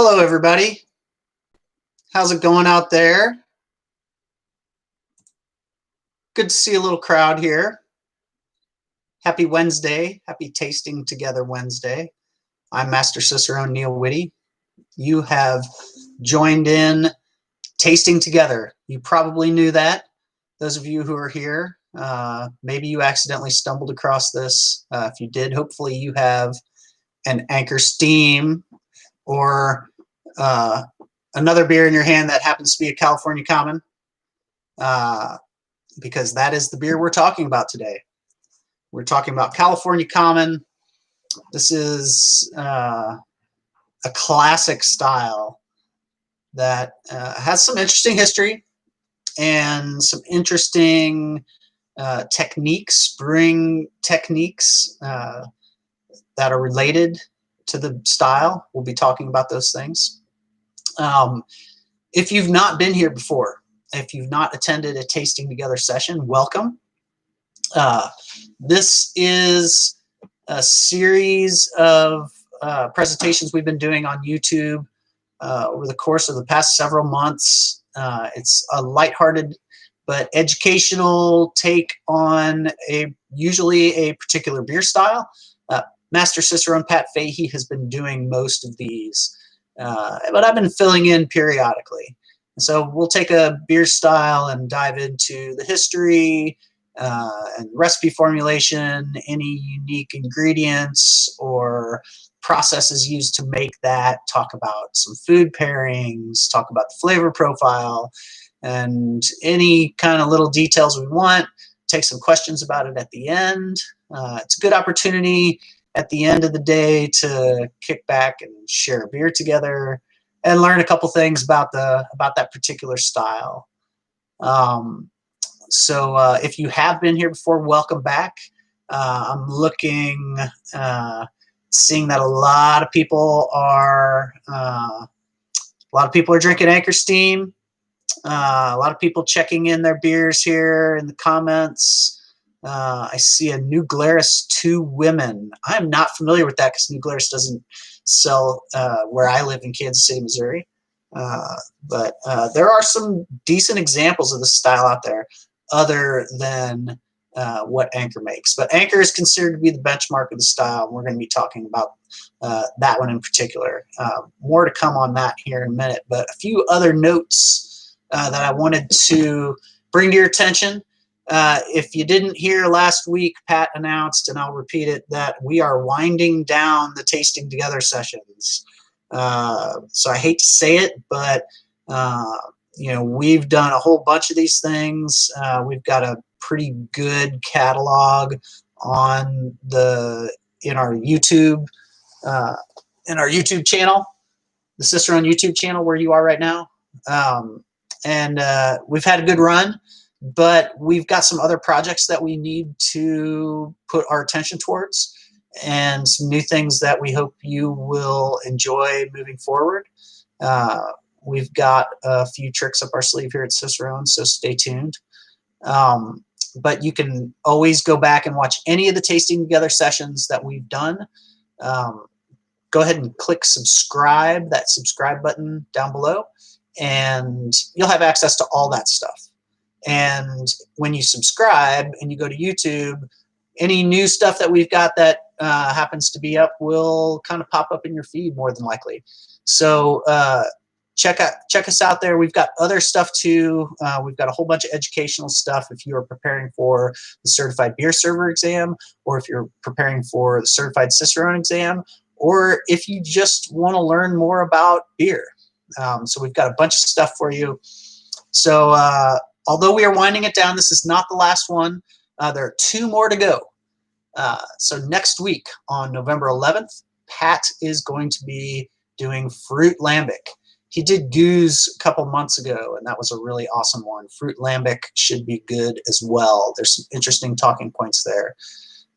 Hello, everybody. How's it going out there? Good to see a little crowd here. Happy Wednesday. Happy Tasting Together Wednesday. I'm Master Cicerone Neil Witte. You have joined in Tasting Together. You probably knew that. Those of you who are here, maybe you accidentally stumbled across this. If you did, hopefully you have an Anchor Steam or another beer in your hand that happens to be a California Common, because that is the beer we're talking about today. We're talking about California Common. This is a classic style that has some interesting history and some interesting techniques, brewing techniques that are related to the style. We'll be talking about those things. If you've not been here before, if you've not attended a Tasting Together session, welcome. This is a series of presentations we've been doing on YouTube over the course of the past several months. It's a lighthearted but educational take on usually a particular beer style. Master Cicerone Pat Fahey has been doing most of these, but I've been filling in periodically. So we'll take a beer style and dive into the history and recipe formulation, any unique ingredients or processes used to make that, talk about some food pairings, talk about the flavor profile, and any kind of little details we want, take some questions about it at the end. It's a good opportunity at the end of the day to kick back and share a beer together and learn a couple things about that particular style. So if you have been here before, welcome back. I'm seeing that a lot of people are drinking Anchor Steam. A lot of people checking in their beers here in the comments. I see a New Glarus 2 Women. I'm not familiar with that because New Glarus doesn't sell where I live in Kansas City, Missouri. But there are some decent examples of this style out there other than what Anchor makes. But Anchor is considered to be the benchmark of the style, and we're going to be talking about that one in particular. More to come on that here in a minute, but a few other notes that I wanted to bring to your attention. If you didn't hear last week, Pat announced, and I'll repeat it, that we are winding down the Tasting Together sessions. So I hate to say it, but we've done a whole bunch of these things. We've got a pretty good catalog in our YouTube channel, the Cicerone YouTube channel where you are right now. And we've had a good run, but we've got some other projects that we need to put our attention towards and some new things that we hope you will enjoy moving forward. We've got a few tricks up our sleeve here at Cicerone, so stay tuned. But you can always go back and watch any of the Tasting Together sessions that we've done. Go ahead and click subscribe, that subscribe button down below, and you'll have access to all that stuff. And when you subscribe and you go to YouTube, any new stuff that we've got that happens to be up will kind of pop up in your feed more than likely. So check us out there. We've got other stuff too. We've got a whole bunch of educational stuff if you are preparing for the Certified Beer Server exam, or if you're preparing for the Certified Cicerone exam, or if you just want to learn more about beer. So we've got a bunch of stuff for you. So although we are winding it down, this is not the last one. There are 2 more to go. So next week on November 11th, Pat is going to be doing Fruit Lambic. He did Goose a couple months ago, and that was a really awesome one. Fruit Lambic should be good as well. There's some interesting talking points there.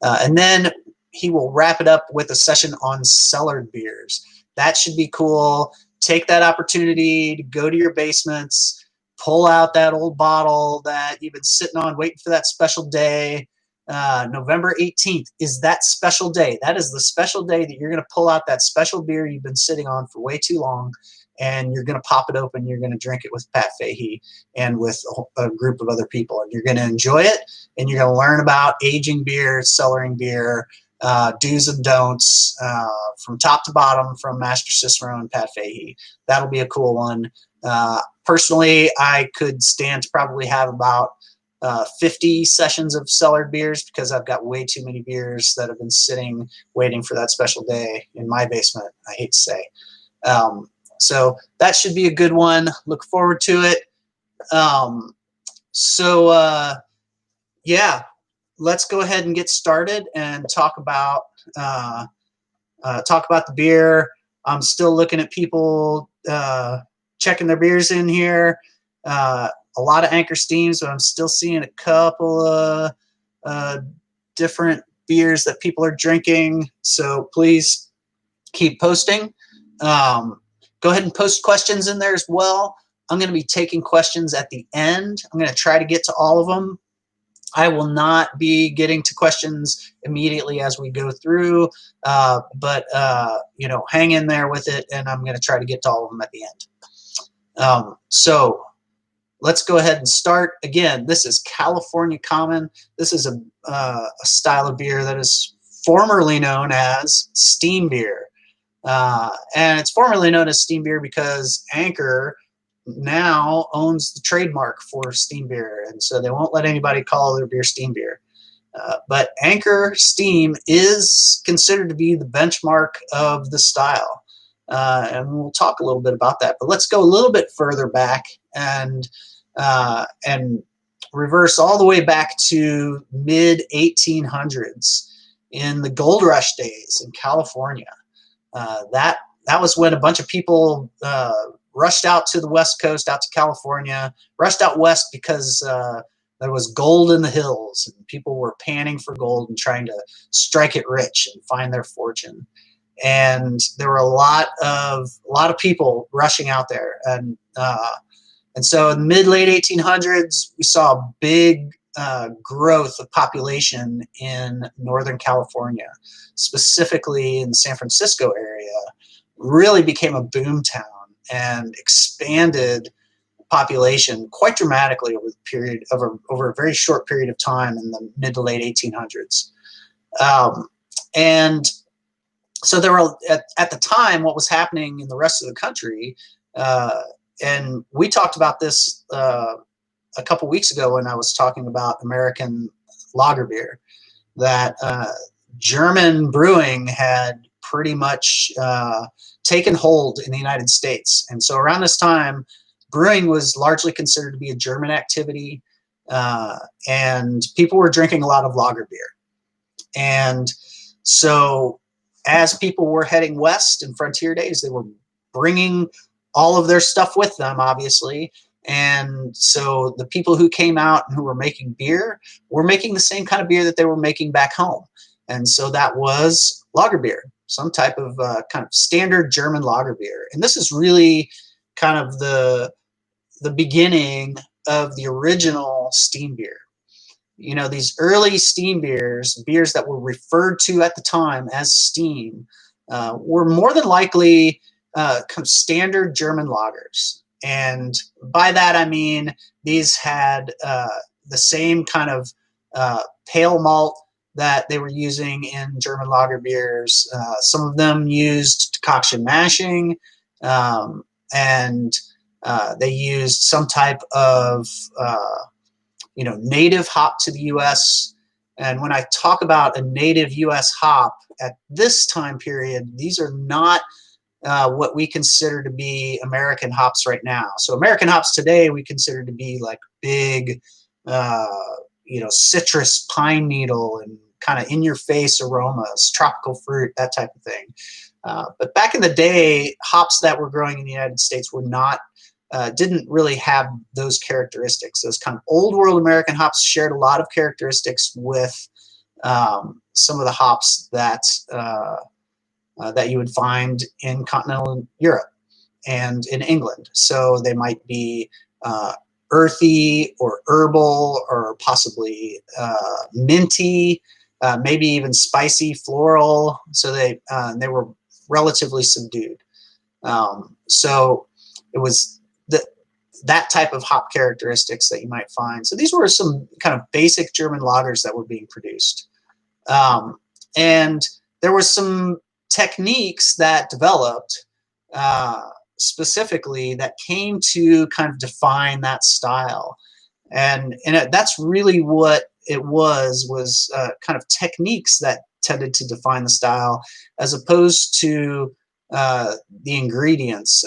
And then he will wrap it up with a session on cellared beers. That should be cool. Take that opportunity to go to your basements, pull out that old bottle that you've been sitting on waiting for that special day, November 18th is that special day. That is the special day that you're going to pull out that special beer you've been sitting on for way too long, and you're going to pop it open. You're going to drink it with Pat Fahey and with a group of other people, and you're going to enjoy it, and you're going to learn about aging beer, cellaring beer, do's and don'ts from top to bottom from Master Cicerone and Pat Fahey. That'll be a cool one. Personally, I could stand to probably have about 50 sessions of cellared beers, because I've got way too many beers that have been sitting waiting for that special day in my basement, I hate to say. So that should be a good one. Look forward to it. Yeah, let's go ahead and get started and talk about the beer. I'm still looking at people checking their beers in here. A lot of Anchor Steams, but I'm still seeing a couple of different beers that people are drinking. So please keep posting. Go ahead and post questions in there as well. I'm going to be taking questions at the end. I'm going to try to get to all of them. I will not be getting to questions immediately as we go through, but hang in there with it, and I'm going to try to get to all of them at the end. So let's go ahead and start. Again, this is California Common. This is a style of beer that is formerly known as steam beer. And it's formerly known as steam beer because Anchor now owns the trademark for steam beer, and so they won't let anybody call their beer steam beer. But Anchor Steam is considered to be the benchmark of the style, and we'll talk a little bit about that. But let's go a little bit further back and reverse all the way back to mid 1800s in the gold rush days in California. That was when a bunch of people rushed out to the West Coast, out to California, rushed out west because there was gold in the hills, and people were panning for gold and trying to strike it rich and find their fortune. And there were a lot of people rushing out there, and so in the mid-late 1800s, we saw a big growth of population in Northern California, specifically in the San Francisco area. Really became a boom town and expanded population quite dramatically over a very short period of time in the mid to late 1800s. And so there were at the time what was happening in the rest of the country, and we talked about this a couple weeks ago when I was talking about American lager beer, that German brewing had pretty much taken hold in the United States. And so around this time, brewing was largely considered to be a German activity, and people were drinking a lot of lager beer. And so as people were heading west in frontier days, they were bringing all of their stuff with them, obviously. And so the people who came out and who were making beer were making the same kind of beer that they were making back home. And so that was lager beer, some type of kind of standard German lager beer. And this is really kind of the beginning of the original steam beer. You know, these early steam beers that were referred to at the time as steam, were more than likely kind of standard German lagers. And by that, I mean these had the same kind of pale malt that they were using in German lager beers. Some of them used decoction mashing, and they used some type of native hop to the U.S. And when I talk about a native U.S. hop at this time period, these are not what we consider to be American hops right now. So American hops today we consider to be like big, citrus, pine needle, and kind of in-your-face aromas, tropical fruit, that type of thing. But back in the day, hops that were growing in the United States were not, didn't really have those characteristics. Those kind of old world American hops shared a lot of characteristics with some of the hops that you would find in continental Europe and in England. So they might be earthy or herbal or possibly minty, maybe even spicy, floral. So they were relatively subdued. So it was that type of hop characteristics that you might find. So these were some kind of basic German lagers that were being produced. And there were some techniques that developed specifically that came to kind of define that style. And that's really what it was kind of techniques that tended to define the style as opposed to the ingredients.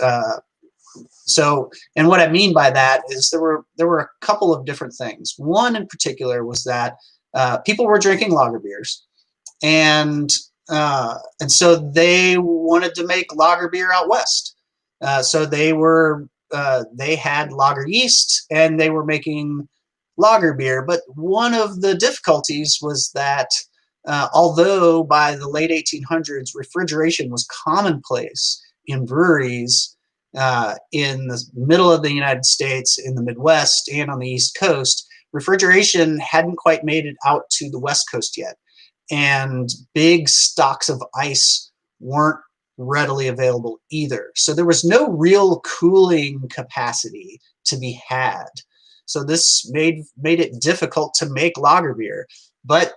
So, and what I mean by that is there were a couple of different things. One in particular was that people were drinking lager beers, and so they wanted to make lager beer out west. So they had lager yeast, and they were making lager beer. But one of the difficulties was that although by the late 1800s refrigeration was commonplace in breweries in the middle of the United States, in the Midwest, and on the East Coast, refrigeration hadn't quite made it out to the West Coast yet. And big stocks of ice weren't readily available either. So there was no real cooling capacity to be had. So this made it difficult to make lager beer. But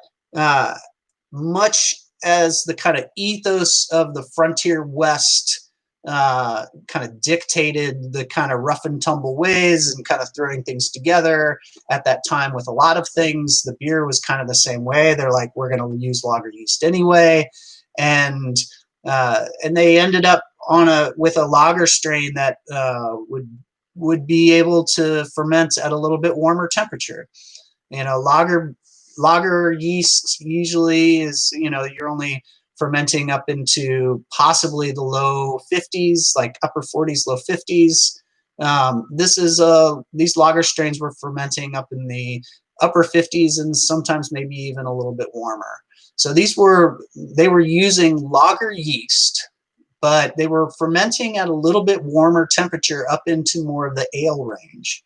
much as the kind of ethos of the frontier West kind of dictated the kind of rough and tumble ways and kind of throwing things together at that time with a lot of things, the beer was kind of the same way. They're like, we're going to use lager yeast anyway. And they ended up with a lager strain that would be able to ferment at a little bit warmer temperature. You know, lager yeast usually is, you're only fermenting up into possibly the low 50s, like upper 40s, low 50s. These lager strains were fermenting up in the upper 50s and sometimes maybe even a little bit warmer. So they were using lager yeast, but they were fermenting at a little bit warmer temperature up into more of the ale range.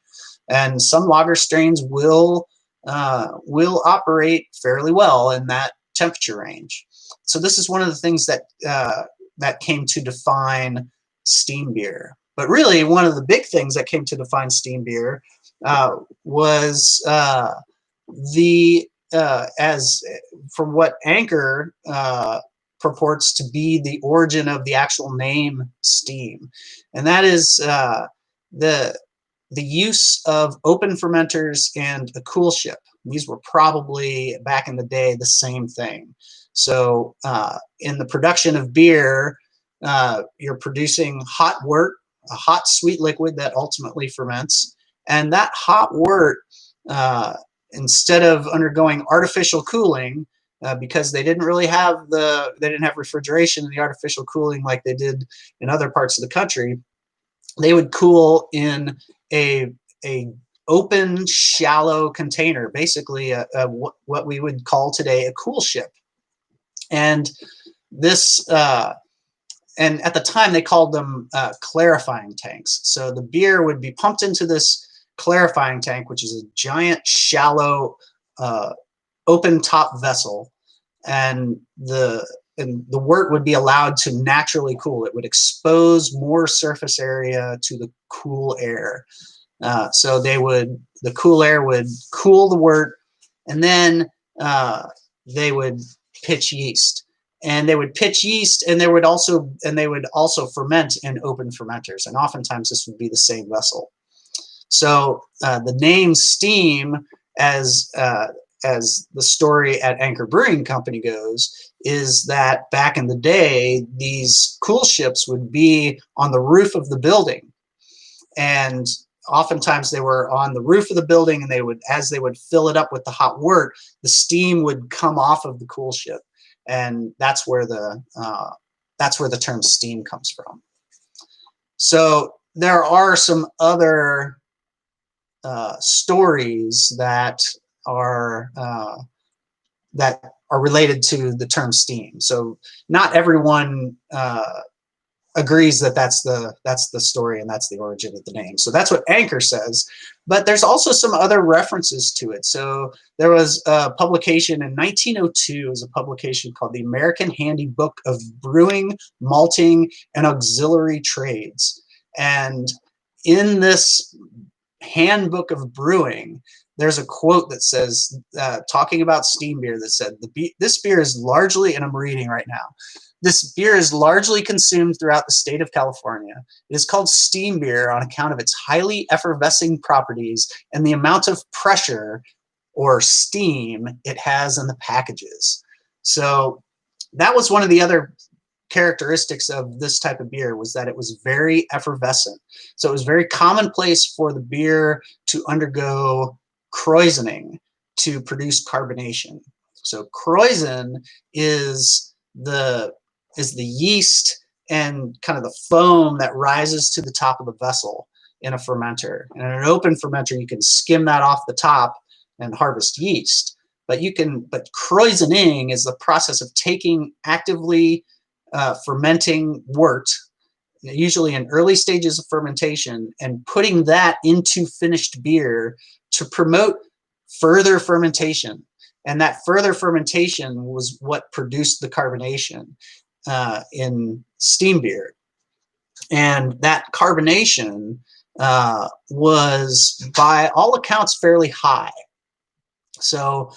And some lager strains will operate fairly well in that temperature range. So this is one of the things that came to define steam beer. But really, one of the big things that came to define steam beer was as from what Anchor purports to be the origin of the actual name steam, and that is the use of open fermenters and a cool ship. These were probably back in the day the same thing. So in the production of beer, you're producing hot wort, a hot sweet liquid that ultimately ferments, and that hot wort, instead of undergoing artificial cooling, because they didn't have refrigeration and the artificial cooling like they did in other parts of the country, they would cool in a open, shallow container, basically what we would call today a cool ship. And this, and at the time they called them clarifying tanks. So the beer would be pumped into this clarifying tank, which is a giant, shallow, open top vessel, and the wort would be allowed to naturally cool. It would expose more surface area to the cool air. So the cool air would cool the wort, and then they would pitch yeast. And they would pitch yeast, and they would also ferment in open fermenters. And oftentimes this would be the same vessel. So the name steam, as the story at Anchor Brewing Company goes, is that back in the day, these cool ships would be on the roof of the building. And oftentimes they were on the roof of the building, and as they would fill it up with the hot wort, the steam would come off of the cool ship. And that's where the term steam comes from. So there are some other stories that are related to the term steam. So not everyone agrees that that's the story and that's the origin of the name. So that's what Anchor says. But there's also some other references to it. So there was a publication in 1902, was a publication called the American Handy Book of Brewing, Malting, and Auxiliary Trades. And in this handbook of brewing, there's a quote that says, talking about steam beer, that said, this beer is largely, and I'm reading right now, this beer is largely consumed throughout the state of California. It is called steam beer on account of its highly effervescing properties and the amount of pressure or steam it has in the packages. So that was one of the other characteristics of this type of beer, was that it was very effervescent. So it was very commonplace for the beer to undergo krausening to produce carbonation. So krausen is the yeast and kind of the foam that rises to the top of the vessel in a fermenter. And in an open fermenter, you can skim that off the top and harvest yeast. But krausening is the process of taking actively fermenting wort, usually in early stages of fermentation, and putting that into finished beer to promote further fermentation. And that further fermentation was what produced the carbonation in steam beer. And that carbonation was, by all accounts, fairly high. So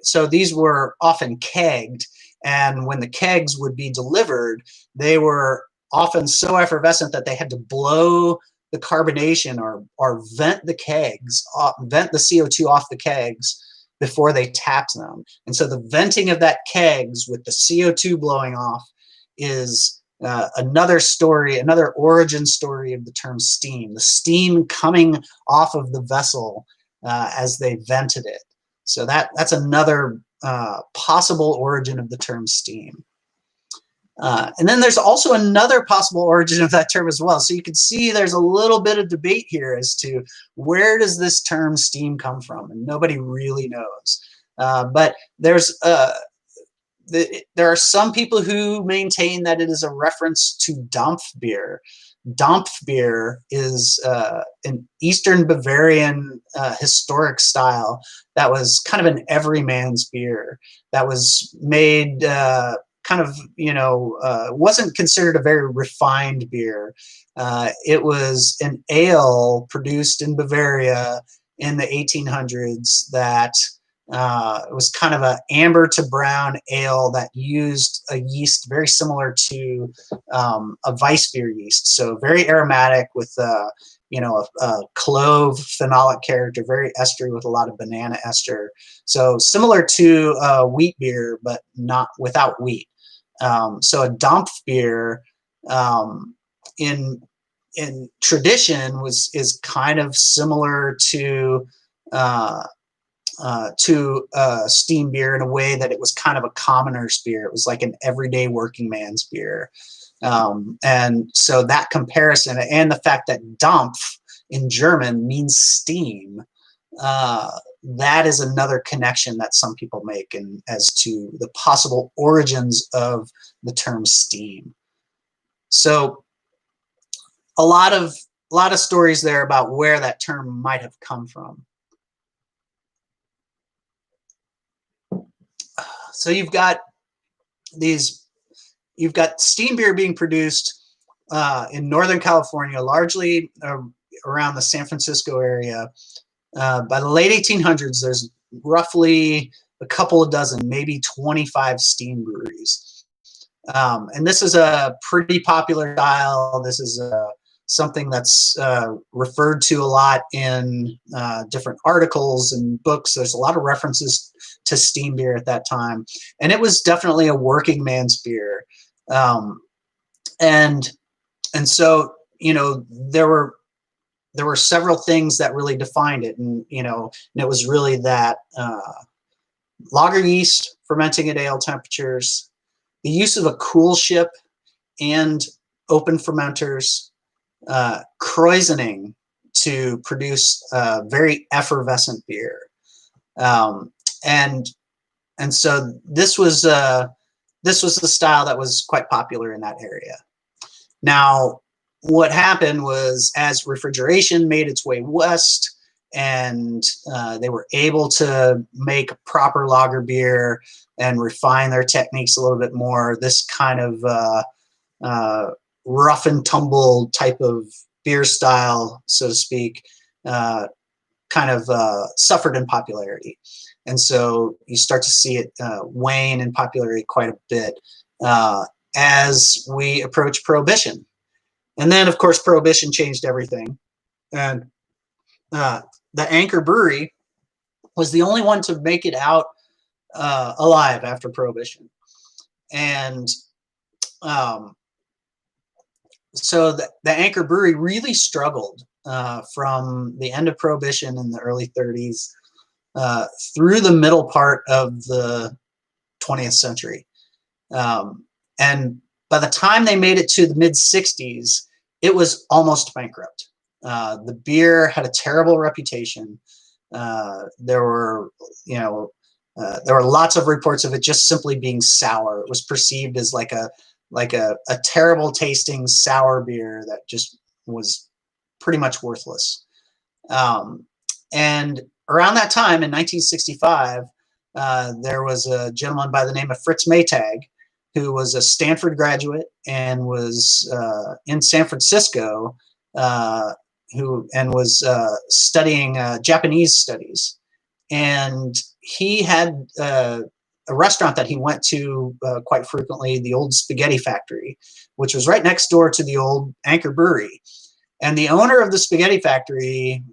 so these were often kegged, and when the kegs would be delivered, they were often so effervescent that they had to blow the carbonation or vent the kegs, vent the CO2 off the kegs before they tapped them. And so the venting of that kegs with the CO2 blowing off is another story, another origin story of the term steam. The steam coming off of the vessel as they vented it. So that's another possible origin of the term steam. And then there's also another possible origin of that term as well. So you can see there's a little bit of debate here as to where does this term steam come from, and nobody really knows. But there are some people who maintain that it is a reference to Dampfbier. Dampfbier is an Eastern Bavarian historic style that was kind of an everyman's beer that was made kind of, wasn't considered a very refined beer. It was an ale produced in Bavaria in the 1800s that it was kind of an amber to brown ale that used a yeast very similar to a Weissbier yeast. So very aromatic with a clove phenolic character, very estery with a lot of banana ester. So similar to wheat beer, but not without wheat. So a Dampfbier in tradition is kind of similar to steam beer in a way that it was kind of a commoner's beer. It was like an everyday working man's beer. And so that comparison, and the fact that Dampf in German means steam, that is another connection that some people make as to the possible origins of the term steam. So a lot of stories there about where that term might have come from. So you've got steam beer being produced in Northern California, largely around the San Francisco area. By the late 1800s, there's roughly a couple of dozen, maybe 25 steam breweries. And this is a pretty popular style. This is something that's referred to a lot in different articles and books. There's a lot of references to steam beer at that time. And it was definitely a working man's beer. And so, there were several things that really defined it. And it was really that lager yeast fermenting at ale temperatures, the use of a cool ship and open fermenters, krausening to produce very effervescent beer. And so this was the style that was quite popular in that area. Now, what happened was as refrigeration made its way west and they were able to make proper lager beer and refine their techniques a little bit more, this kind of rough and tumble type of beer style, so to speak, kind of suffered in popularity. And so you start to see it wane in popularity quite a bit as we approach Prohibition. And then, of course, Prohibition changed everything. And the Anchor Brewery was the only one to make it out alive after Prohibition. And so the Anchor Brewery really struggled from the end of Prohibition in the early 30s through the middle part of the 20th century. And by the time they made it to the mid 60s, it was almost bankrupt. The beer had a terrible reputation. There were lots of reports of it just simply being sour. It was perceived as like a terrible tasting sour beer that just was pretty much worthless. And around that time in 1965, there was a gentleman by the name of Fritz Maytag, who was a Stanford graduate and was in San Francisco, who was studying Japanese studies. And he had a restaurant that he went to quite frequently, the old Spaghetti Factory, which was right next door to the old Anchor Brewery. And the owner of the Spaghetti Factory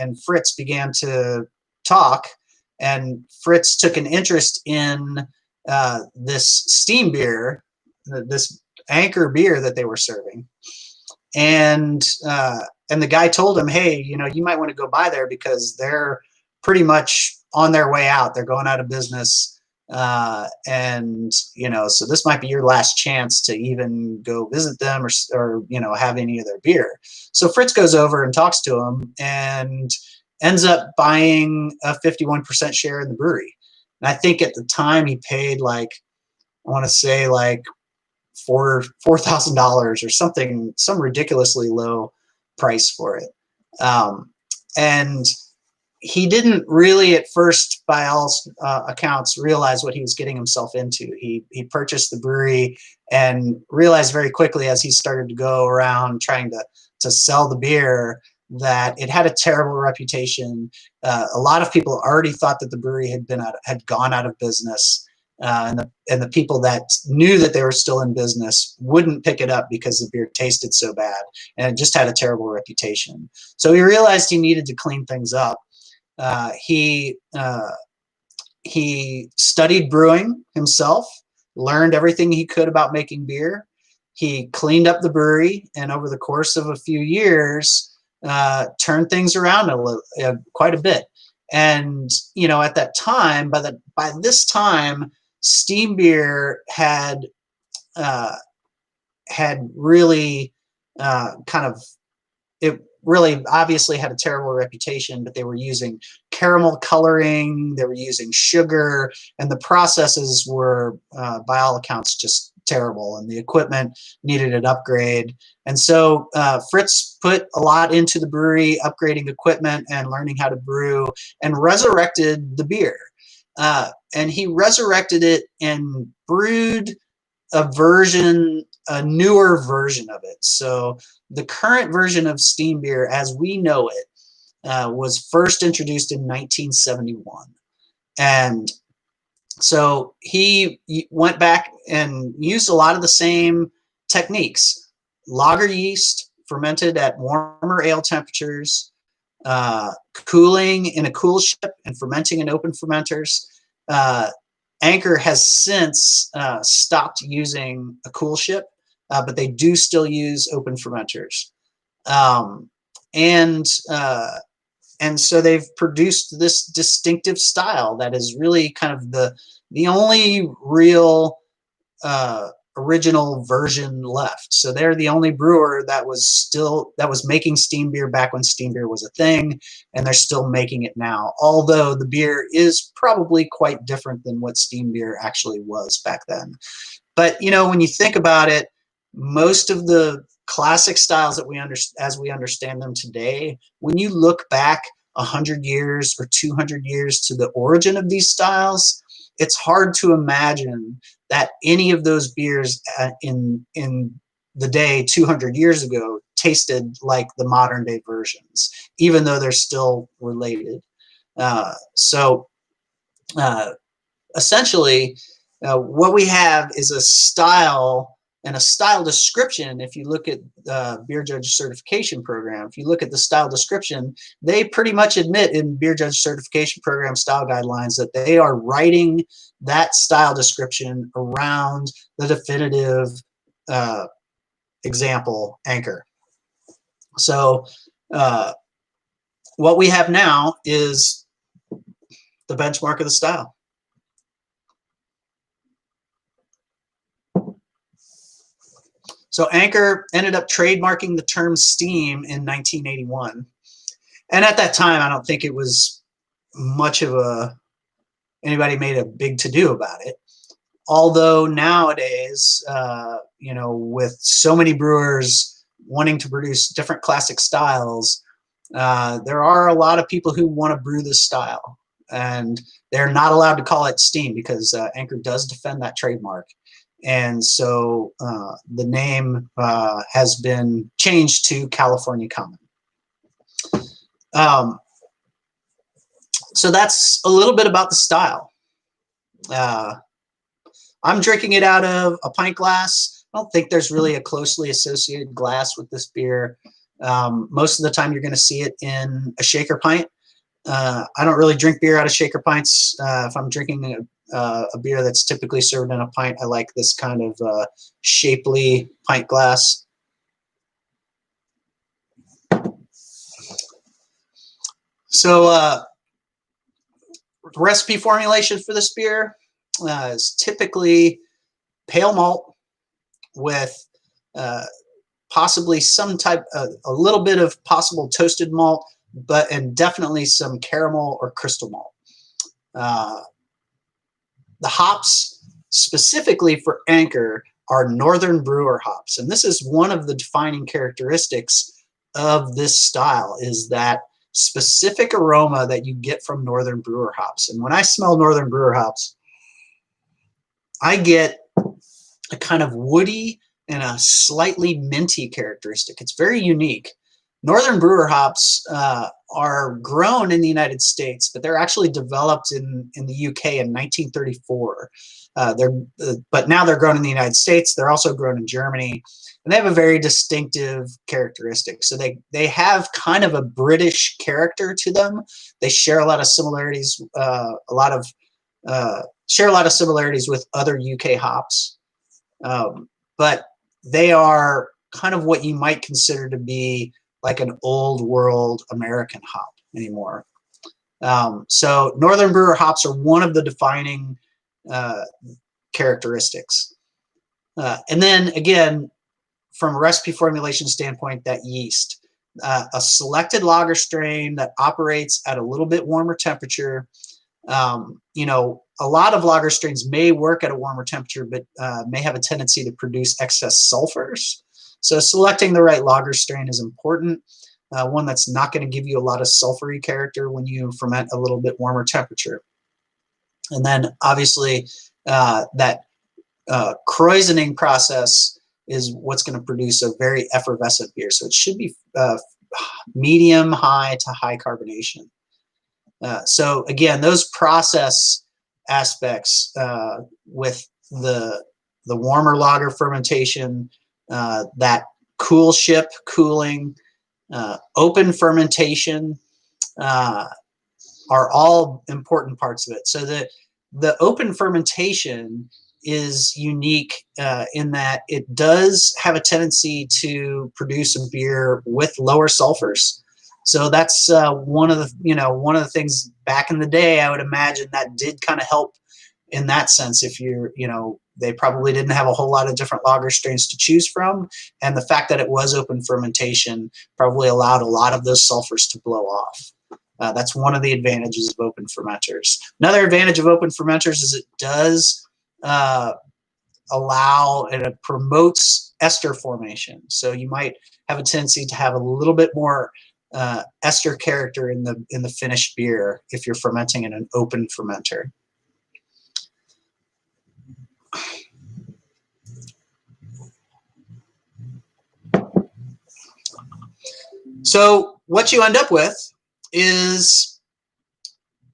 and Fritz began to talk, and Fritz took an interest in this steam beer, this Anchor beer that they were serving. And the guy told him, hey, you might want to go by there because they're pretty much on their way out. They're going out of business. And so this might be your last chance to even go visit them or have any of their beer. So Fritz goes over and talks to him and ends up buying a 51% share in the brewery. And I think at the time he paid I want to say $4,000 or something, some ridiculously low price for it. And he didn't really at first, by all accounts, realize what he was getting himself into. He purchased the brewery and realized very quickly as he started to go around trying to sell the beer that it had a terrible reputation. A lot of people already thought that the brewery had gone out of business. And the people that knew that they were still in business wouldn't pick it up because the beer tasted so bad and it just had a terrible reputation. So he realized he needed to clean things up. He studied brewing himself, learned everything he could about making beer. He cleaned up the brewery, and over the course of a few years, turned things around quite a bit. And at that time, by this time, steam beer had really it really obviously had a terrible reputation, but they were using caramel coloring, they were using sugar, and the processes were, by all accounts, just terrible, and the equipment needed an upgrade. And so Fritz put a lot into the brewery, upgrading equipment and learning how to brew, and resurrected the beer. And he resurrected it and brewed a newer version of it. So the current version of steam beer as we know it was first introduced in 1971. And so he went back and used a lot of the same techniques. Lager yeast fermented at warmer ale temperatures, cooling in a cool ship and fermenting in open fermenters. Anchor has since stopped using a cool ship, but they do still use open fermenters. And so they've produced this distinctive style that is really kind of the only real original version left. So they're the only brewer that was making steam beer back when steam beer was a thing, and they're still making it now. Although the beer is probably quite different than what steam beer actually was back then. But when you think about it, most of the classic styles that as we understand them today, when you look back 100 years or 200 years to the origin of these styles, it's hard to imagine that any of those beers in the day 200 years ago tasted like the modern day versions, even though they're still related. Essentially, what we have is a style and a style description. If you look at the Beer Judge Certification Program, if you look at the style description, they pretty much admit in Beer Judge Certification Program style guidelines that they are writing that style description around the definitive example anchor. So what we have now is the benchmark of the style. So Anchor ended up trademarking the term steam in 1981. And at that time, I don't think it was much of anybody made a big to-do about it. Although nowadays, you know, with so many brewers wanting to produce different classic styles, there are a lot of people who want to brew this style. And they're not allowed to call it steam because Anchor does defend that trademark. And so the name has been changed to California Common. So that's a little bit about the style. I'm drinking it out of a pint glass. I don't think there's really a closely associated glass with this beer. Most of the time you're going to see it in a shaker pint. I don't really drink beer out of shaker pints. If I'm drinking a beer that's typically served in a pint, I like this kind of shapely pint glass. So recipe formulation for this beer is typically pale malt with possibly some type, a little bit of possible toasted malt, and definitely some caramel or crystal malt. The hops specifically for Anchor are Northern Brewer hops. And this is one of the defining characteristics of this style, is that specific aroma that you get from Northern Brewer hops. And when I smell Northern Brewer hops, I get a kind of woody and a slightly minty characteristic. It's very unique. Northern Brewer hops are grown in the United States, but they're actually developed in the UK in 1934. But now they're grown in the United States. They're also grown in Germany, and they have a very distinctive characteristic. So they have kind of a British character to them. They share a lot of similarities, share a lot of similarities with other UK hops, but they are kind of what you might consider to be like an old world American hop anymore. So Northern Brewer hops are one of the defining characteristics. And then again, from a recipe formulation standpoint, that yeast, a selected lager strain that operates at a little bit warmer temperature. You know, a lot of lager strains may work at a warmer temperature, but may have a tendency to produce excess sulfurs. So selecting the right lager strain is important. One that's not going to give you a lot of sulfury character when you ferment a little bit warmer temperature. And then obviously that krausening process is what's going to produce a very effervescent beer. So it should be medium high to high carbonation. So again, those process aspects with the warmer lager fermentation, that cool ship cooling, open fermentation are all important parts of it. So the open fermentation is unique in that it does have a tendency to produce a beer with lower sulfurs. So that's one of the things back in the day, I would imagine that did kind of help in that sense. If they probably didn't have a whole lot of different lager strains to choose from, and the fact that it was open fermentation probably allowed a lot of those sulfurs to blow off. That's one of the advantages of open fermenters. Another advantage of open fermenters is it does allow and it promotes ester formation. So you might have a tendency to have a little bit more ester character in the finished beer if you're fermenting in an open fermenter. So what you end up with is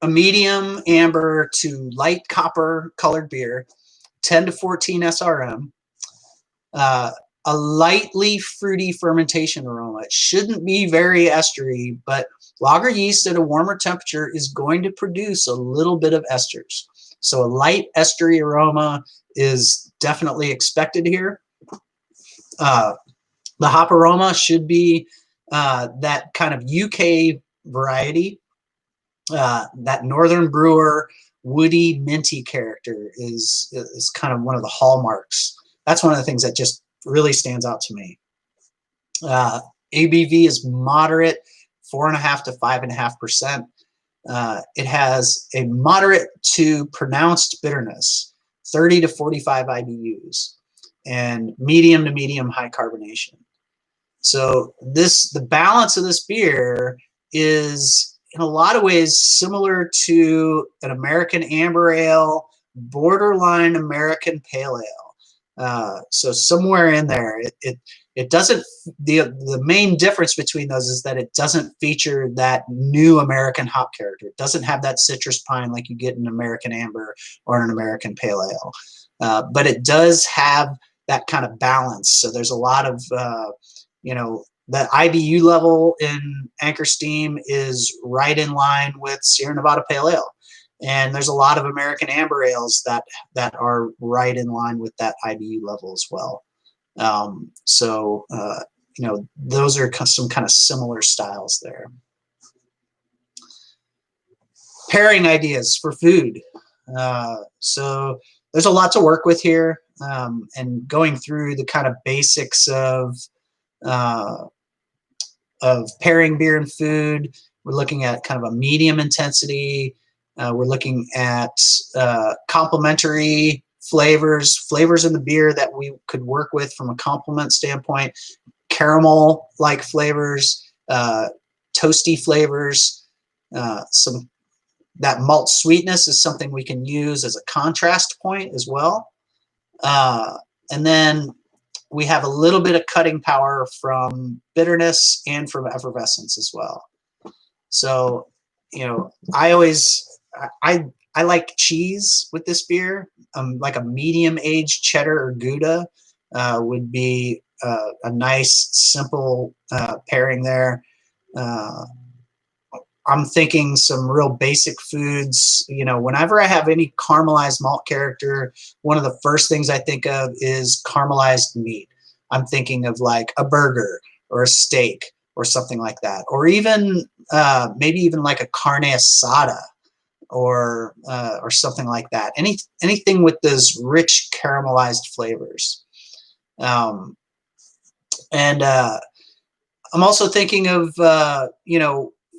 a medium amber to light copper colored beer, 10 to 14 SRM, a lightly fruity fermentation aroma. It shouldn't be very estery, but lager yeast at a warmer temperature is going to produce a little bit of esters. So a light estery aroma is definitely expected here. The hop aroma should be that kind of UK variety. That Northern Brewer woody minty character is kind of one of the hallmarks. That's one of the things that just really stands out to me. ABV is moderate, 4.5 to 5.5%. It has a moderate to pronounced bitterness, 30 to 45 IBUs, and medium to medium high carbonation. So the balance of this beer is in a lot of ways similar to an American amber ale, borderline American pale ale. So somewhere in there, it doesn't. The main difference between those is that it doesn't feature that new American hop character. It doesn't have that citrus pine like you get in American amber or in an American pale ale. But it does have that kind of balance. So there's a lot of the IBU level in Anchor Steam is right in line with Sierra Nevada Pale Ale. And there's a lot of American amber ales that are right in line with that IBU level as well. Those are some kind of similar styles there. Pairing ideas for food. So there's a lot to work with here, and going through the kind of basics of pairing beer and food. We're looking at kind of a medium intensity. We're looking at complementary flavors in the beer that we could work with from a complement standpoint, caramel-like flavors, toasty flavors. That malt sweetness is something we can use as a contrast point as well. And then we have a little bit of cutting power from bitterness and from effervescence as well. So, I like cheese with this beer. Like a medium-aged cheddar or Gouda would be a nice, simple pairing there. I'm thinking some real basic foods. Whenever I have any caramelized malt character, one of the first things I think of is caramelized meat. I'm thinking of like a burger or a steak or something like that, or even maybe even like a carne asada or something like that. Anything with those rich caramelized flavors. And I'm also thinking of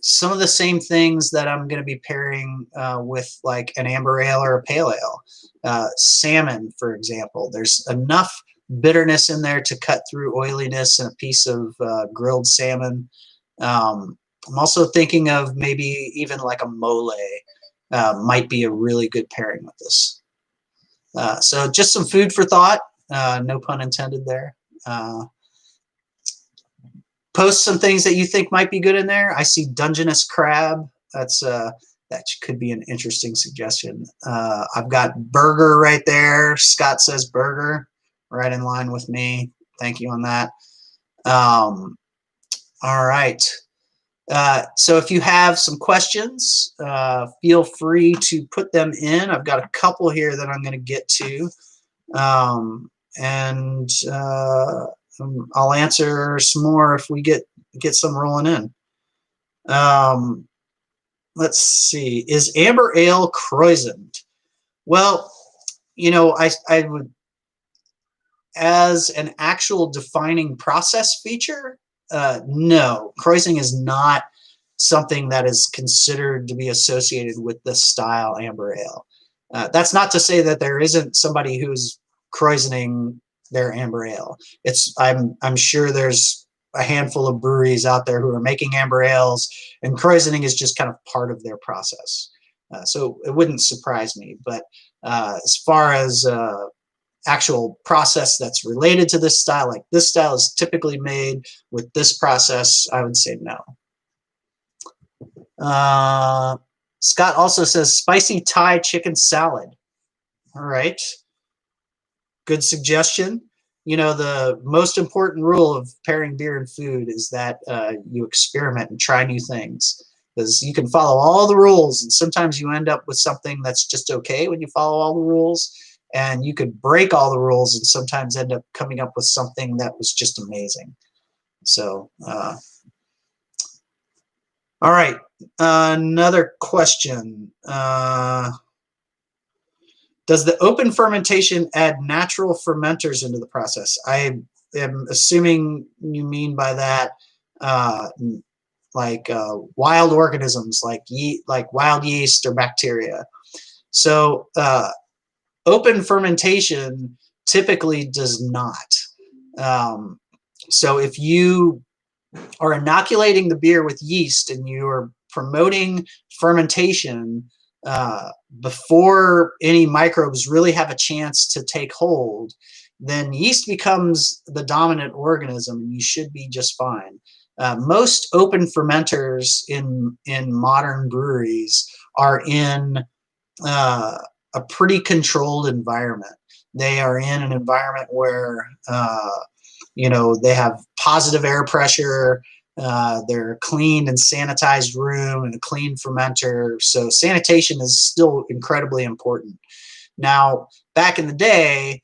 some of the same things that I'm going to be pairing with like an amber ale or a pale ale. Salmon, for example. There's enough bitterness in there to cut through oiliness in a piece of grilled salmon. I'm also thinking of maybe even like a mole might be a really good pairing with this. So just some food for thought. No pun intended there. Post some things that you think might be good in there. I see Dungeness crab. That could be an interesting suggestion. I've got burger right there. Scott says burger, right in line with me. Thank you on that. All right. So if you have some questions, feel free to put them in. I've got a couple here that I'm going to get to. I'll answer some more if we get some rolling in. Let's see. Is amber ale croissant? Well, I would, as an actual defining process feature, no. Croissant is not something that is considered to be associated with the style amber ale. That's not to say that there isn't somebody who's krausening their amber ale. I'm sure there's a handful of breweries out there who are making amber ales, and krausening is just kind of part of their process. So it wouldn't surprise me. But as far as actual process that's related to this style, like this style is typically made with this process, I would say no. Scott also says spicy Thai chicken salad. All right. Good suggestion. You know, the most important rule of pairing beer and food is that you experiment and try new things, because you can follow all the rules and sometimes you end up with something that's just okay when you follow all the rules, and you could break all the rules and sometimes end up coming up with something that was just amazing. So, all right, another question. Does the open fermentation add natural fermenters into the process? I am assuming you mean by that like wild organisms, like wild yeast or bacteria. So open fermentation typically does not. So if you are inoculating the beer with yeast and you are promoting fermentation before any microbes really have a chance to take hold, then yeast becomes the dominant organism and you should be just fine. Most open fermenters in modern breweries are in a pretty controlled environment. They are in an environment where you know, they have positive air pressure, they're cleaned and sanitized room and a clean fermenter. So sanitation is still incredibly important. Now, back in the day,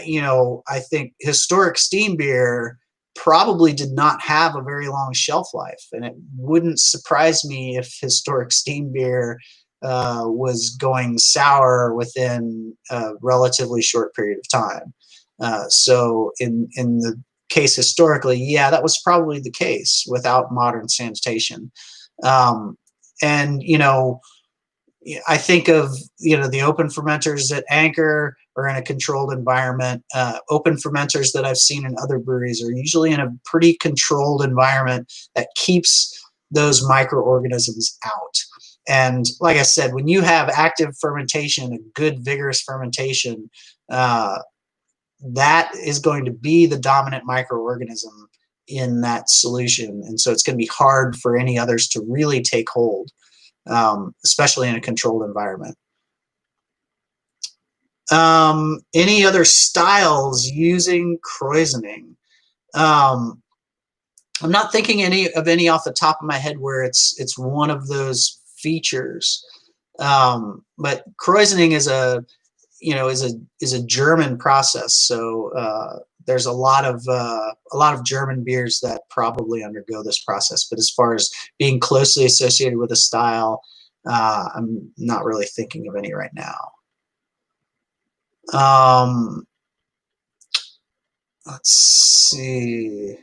you know, I think historic steam beer probably did not have a very long shelf life, and it wouldn't surprise me if historic steam beer was going sour within a relatively short period of time. So in the case historically, yeah, that was probably the case without modern sanitation. And, you know, I think of, you know, the open fermenters at Anchor or in a controlled environment. Open fermenters that I've seen in other breweries are usually in a pretty controlled environment that keeps those microorganisms out. And like I said, when you have active fermentation, a good vigorous fermentation, that is going to be the dominant microorganism in that solution. And so it's going to be hard for any others to really take hold, especially in a controlled environment. Any other styles using krausening? I'm not thinking of any off the top of my head where it's one of those features. But krausening is a German process, so there's a lot of German beers that probably undergo this process. But as far as being closely associated with a style, I'm not really thinking of any right now. Let's see,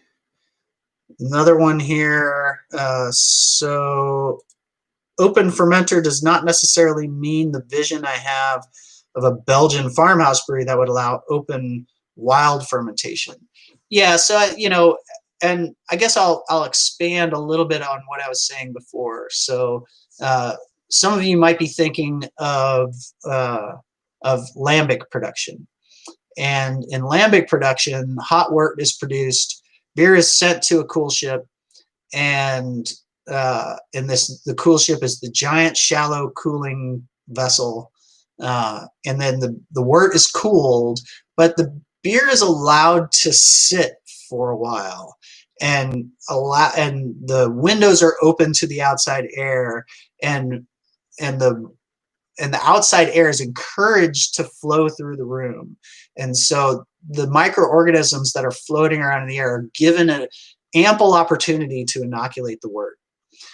another one here. So open fermenter does not necessarily mean the vision I have of a Belgian farmhouse brewery that would allow open wild fermentation. Yeah, so you know, and I guess I'll expand a little bit on what I was saying before. So some of you might be thinking of lambic production, and in lambic production, hot wort is produced, beer is sent to a cool ship, and the cool ship is the giant shallow cooling vessel. And then the wort is cooled, but the beer is allowed to sit for a while, and the windows are open to the outside air, and the outside air is encouraged to flow through the room. And so the microorganisms that are floating around in the air are given an ample opportunity to inoculate the wort.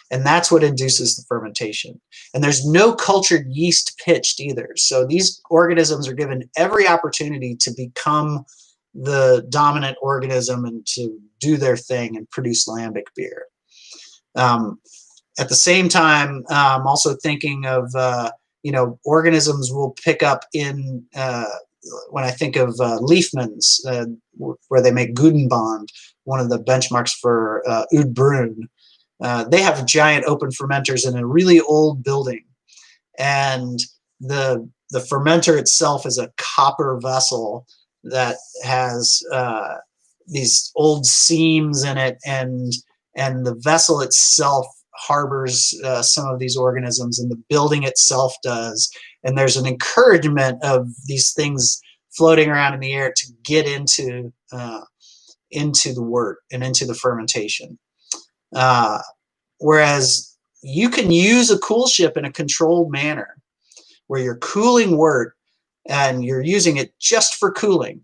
And that's what induces the fermentation. And there's no cultured yeast pitched either. So these organisms are given every opportunity to become the dominant organism and to do their thing and produce lambic beer. At the same time, I'm also thinking of, you know, organisms will pick up in when I think of Leafman's, where they make Gudenbond, one of the benchmarks for Oud Brewing, they have giant open fermenters in a really old building, and the fermenter itself is a copper vessel that has these old seams in it, and the vessel itself harbors some of these organisms, and the building itself does. And there's an encouragement of these things floating around in the air to get into the wort and into the fermentation. Whereas you can use a cool ship in a controlled manner, where you're cooling wort and you're using it just for cooling.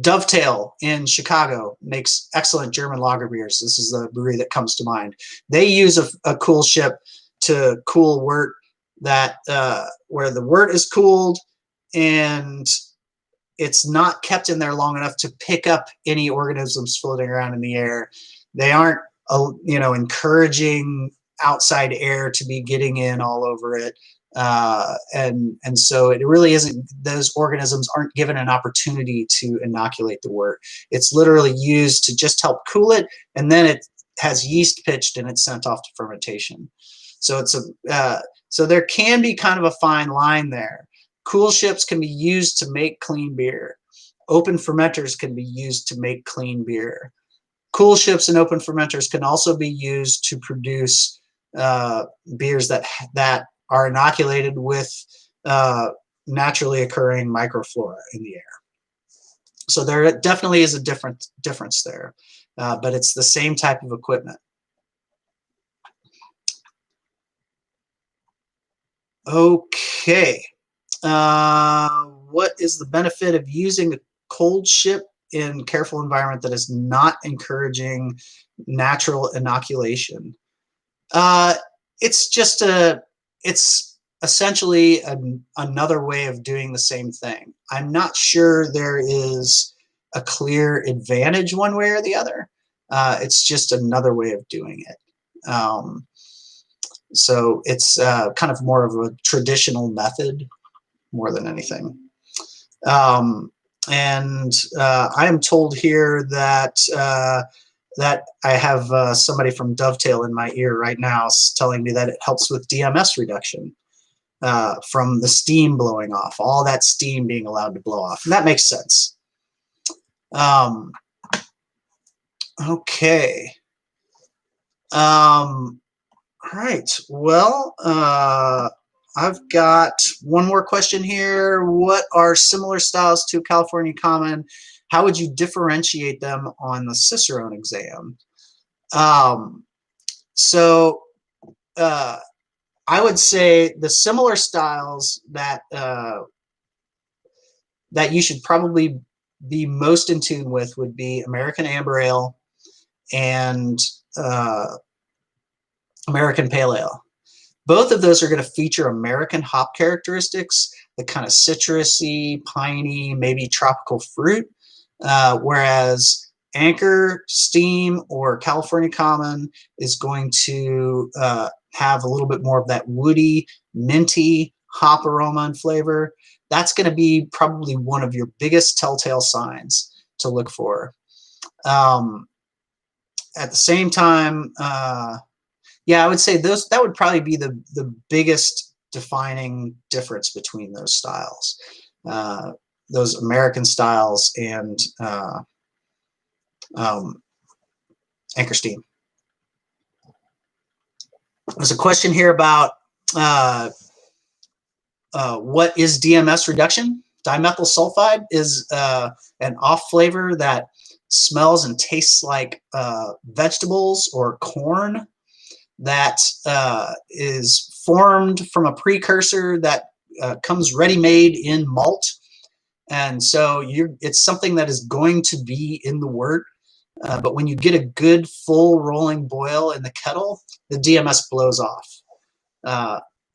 Dovetail in Chicago makes excellent German lager beers. This is the brewery that comes to mind. They use a cool ship to cool wort, that where the wort is cooled and it's not kept in there long enough to pick up any organisms floating around in the air. They aren't, encouraging outside air to be getting in all over it. And so it really isn't, those organisms aren't given an opportunity to inoculate the wort. It's literally used to just help cool it, and then it has yeast pitched and it's sent off to fermentation. So it's so there can be kind of a fine line there. Cool ships can be used to make clean beer. Open fermenters can be used to make clean beer. Cool ships and open fermenters can also be used to produce beers that are inoculated with naturally occurring microflora in the air. So there definitely is a difference there, but it's the same type of equipment. Okay. What is the benefit of using a cold ship in careful environment that is not encouraging natural inoculation? It's essentially another way of doing the same thing. I'm not sure there is a clear advantage one way or the other. It's just another way of doing it. So it's kind of more of a traditional method more than anything. And I am told here that that I have somebody from Dovetail in my ear right now telling me that it helps with DMS reduction from the steam blowing off, all that steam being allowed to blow off. And that makes sense. Okay. All right. Well, I've got one more question here. What are similar styles to California Common? How would you differentiate them on the Cicerone exam? So I would say the similar styles that that you should probably be most in tune with would be American Amber Ale and American Pale Ale. Both of those are going to feature American hop characteristics, the kind of citrusy, piney, maybe tropical fruit, whereas Anchor, Steam, or California Common is going to have a little bit more of that woody, minty hop aroma and flavor. That's going to be probably one of your biggest telltale signs to look for. At the same time, yeah, I would say that would probably be the biggest defining difference between those styles, those American styles and Anchor Steam. There's a question here about what is DMS reduction? Dimethyl sulfide is an off flavor that smells and tastes like vegetables or corn that is formed from a precursor that comes ready-made in malt. And so it's something that is going to be in the wort. But when you get a good full rolling boil in the kettle, the DMS blows off.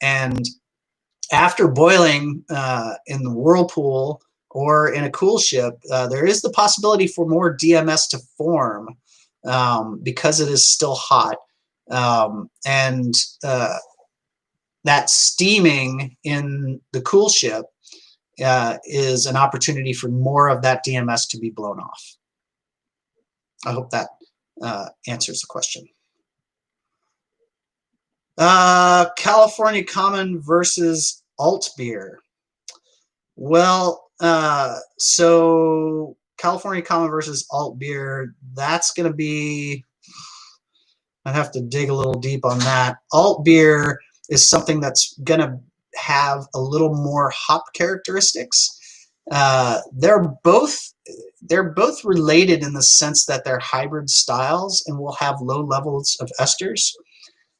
And after boiling in the whirlpool or in a cool ship, there is the possibility for more DMS to form because it is still hot. And that steaming in the cool ship is an opportunity for more of that DMS to be blown off. I hope that answers the question. California Common versus alt beer. Well, so California Common versus alt beer, that's going to be, I'd have to dig a little deep on that. Alt beer is something that's going to have a little more hop characteristics. They're both related in the sense that they're hybrid styles and will have low levels of esters.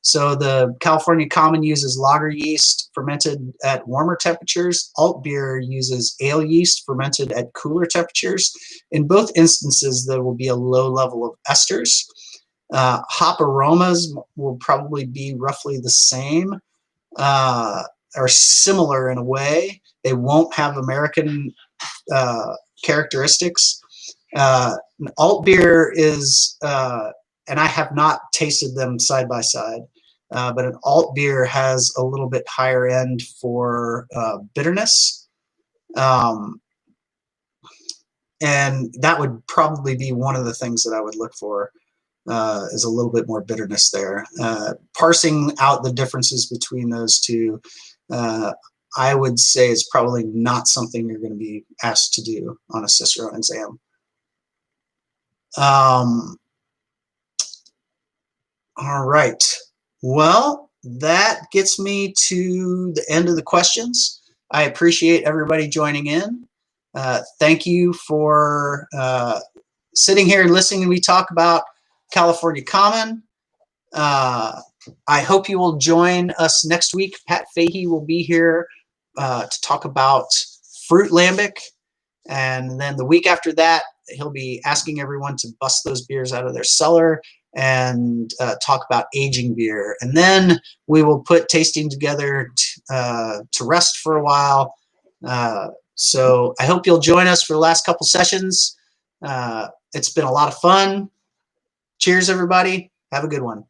So the California Common uses lager yeast fermented at warmer temperatures. Alt beer uses ale yeast fermented at cooler temperatures. In both instances, there will be a low level of esters. Hop aromas will probably be roughly the same or similar in a way. They won't have American characteristics. Alt beer is, and I have not tasted them side by side, but an alt beer has a little bit higher end for bitterness. And that would probably be one of the things that I would look for, is a little bit more bitterness there. Parsing out the differences between those two, I would say it's probably not something you're going to be asked to do on a Cicerone exam. All right. Well, that gets me to the end of the questions. I appreciate everybody joining in. Thank you for sitting here and listening to me talk about California Common. I hope you will join us next week. Pat Fahey will be here to talk about fruit lambic. And then the week after that, he'll be asking everyone to bust those beers out of their cellar and talk about aging beer. And then we will put tasting together to rest for a while. So I hope you'll join us for the last couple sessions. It's been a lot of fun. Cheers, everybody. Have a good one.